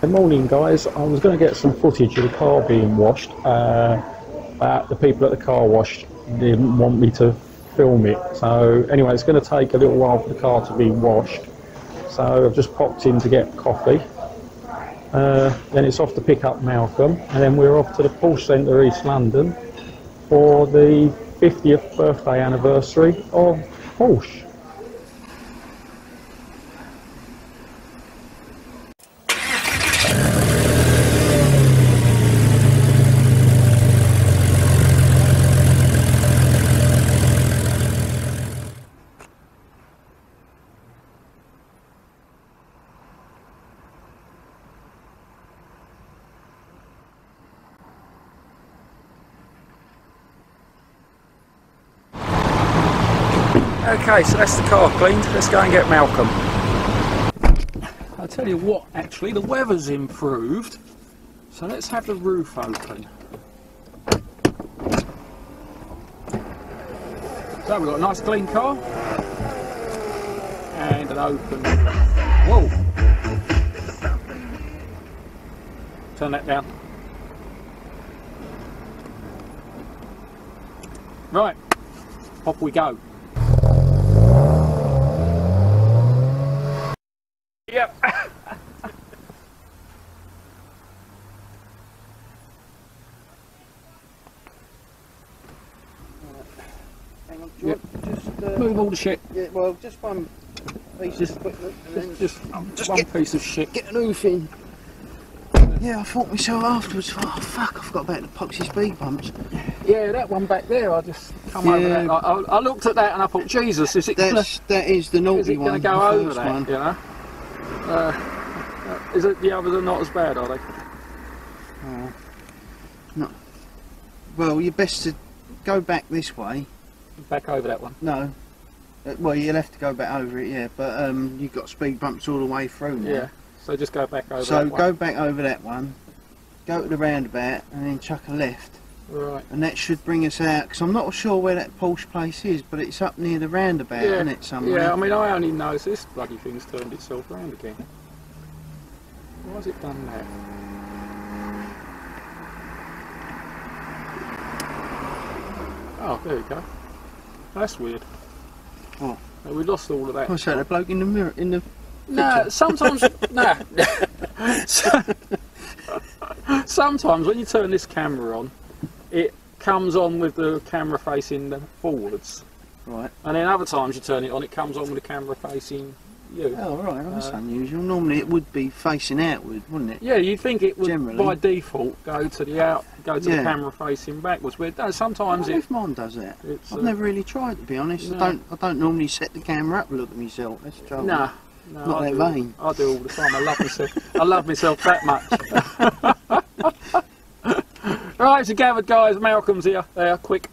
Good morning, guys. I was going to get some footage of the car being washed, but the people at the car wash didn't want me to film it. So anyway, it's going to take a little while for the car to be washed. So I've just popped in to get coffee. Then it's off to pick up Malcolm, and then we're off to the Porsche Centre, East London, for the 50th birthday anniversary of Porsche. Okay, so that's the car cleaned. Let's go and get Malcolm. I'll tell you what, actually, the weather's improved. So let's have the roof open. So we've got a nice clean car. And an open... Whoa! Turn that down. Right, off we go. Yep. Hang on, George. Yep. Just move all the shit. Yeah, well, just one piece of equipment. Just one piece of shit. Get an oof in. Yeah, I thought myself afterwards, oh fuck, I forgot about the epoxy speed bumps. Yeah, that one back there, I just come over that. I looked at that and I thought, Jesus, is it that is the naughty one. Is it going to go over that, one. You know? Is it the others are not as bad, are they? No. Well, you're best to go back this way. Back over that one? No. Well, you'll have to go back over it, yeah, but you've got speed bumps all the way through now. Yeah, so just go back over that one. So go back over that one, go to the roundabout and then chuck a left. Right. And that should bring us out, because I'm not sure where that Porsche place is, but it's up near the roundabout, isn't it, somewhere? Yeah, I mean, I only noticed this bloody thing's turned itself round again. Why has it done that? Oh, there you go. That's weird. What? We lost all of that. What's that, the bloke in the mirror, in the... No, sometimes... nah. Sometimes when you turn this camera on, it comes on with the camera facing forwards. Right. And then other times you turn it on, it comes on with the camera facing you. Oh, right, that's unusual. Normally it would be facing outward, wouldn't it? Yeah, you'd think it would, generally, by default, go to the the camera facing backwards. But it does, sometimes if mine does that. I've never really tried, to be honest. No. I don't normally set the camera up and look at myself. That's the trouble. No, not that vain. I do all the time. I love myself. I love myself that much. Right, so gathered guys, Malcolm's here. There, quick.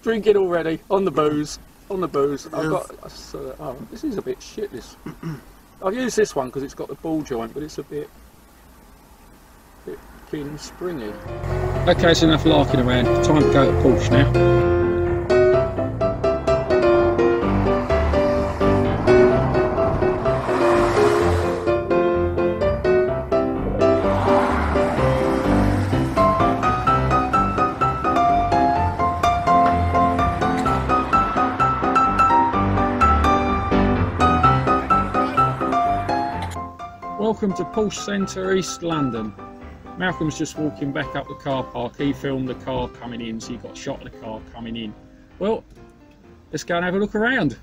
Drink it already. On the booze. On the booze. I've got. Oh, this is a bit shit. This. I've used this one because it's got the ball joint, but it's a bit keen springy. Okay, it's enough larking around. Time to go to Porsche now. Welcome to Porsche Centre, East London. Malcolm's just walking back up the car park. He filmed the car coming in, so he got a shot of the car coming in. Well, let's go and have a look around.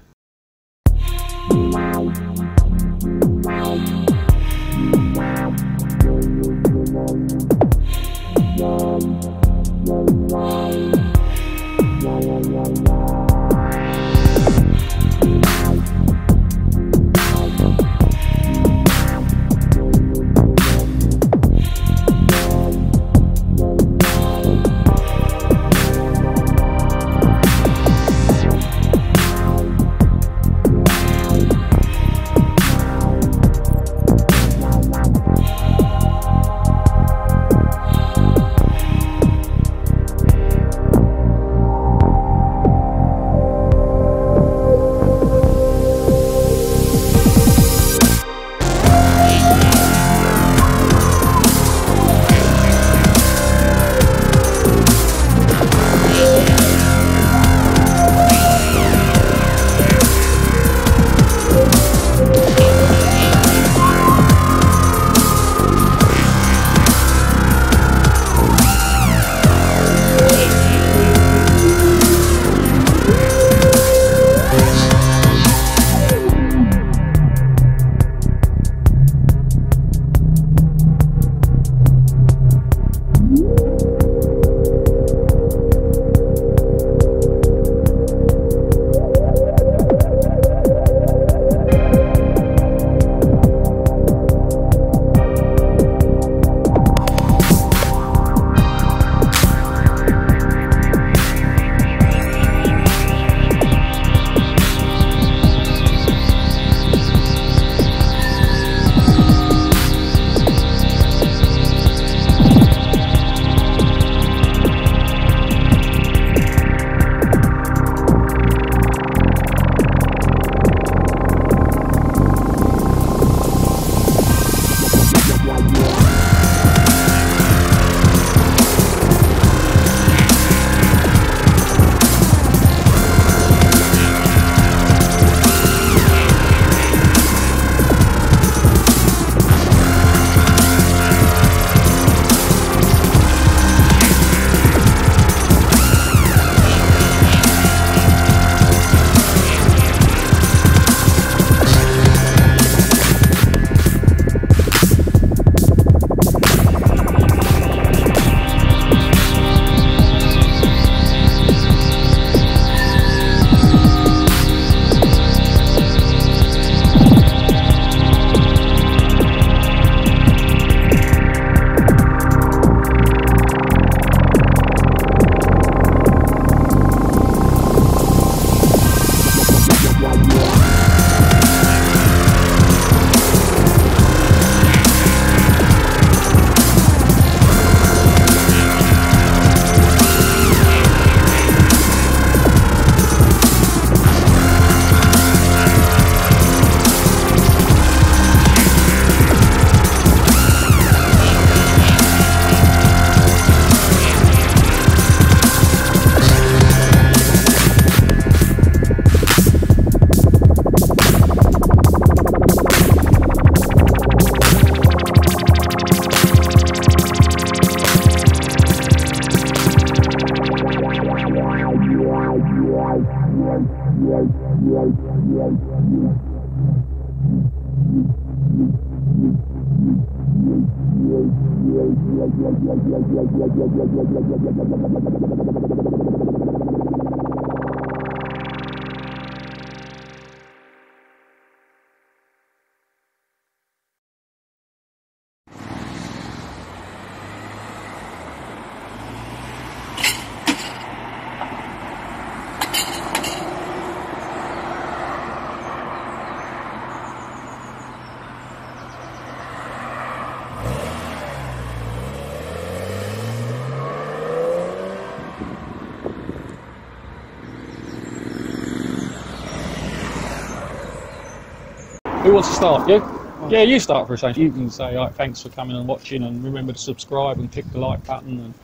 Who wants to start? You? Yeah, you start for a change. You can say, like, thanks for coming and watching, and remember to subscribe and click the like button,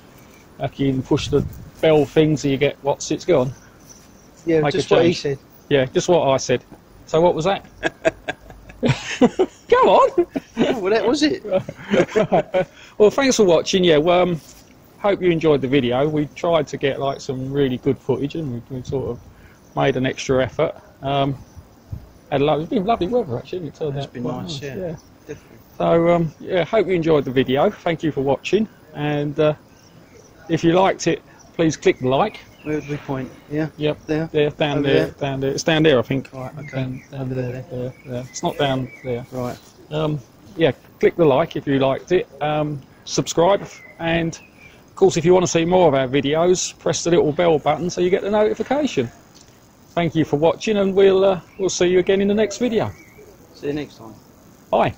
and you can push the bell thing so you get what's it's gone. Yeah, Make just what he said. Yeah, just what I said. So what was that? Come on! Oh, well, that was it. Well, thanks for watching. Yeah, well, hope you enjoyed the video. We tried to get like some really good footage, and we sort of made an extra effort. It's been lovely weather actually. It turned It's out been quite nice, yeah. Definitely. So yeah, hope you enjoyed the video. Thank you for watching, and if you liked it, please click the like. Where would we point? Yeah. Yep. There. There. Down Over there. there? Down there. It's down there, I think. Right. Okay. Down Over there. there. It's not down there. Right. Yeah. Click the like if you liked it. Subscribe, and of course, if you want to see more of our videos, press the little bell button so you get the notification. Thank you for watching, and we'll see you again in the next video. See you next time. Bye.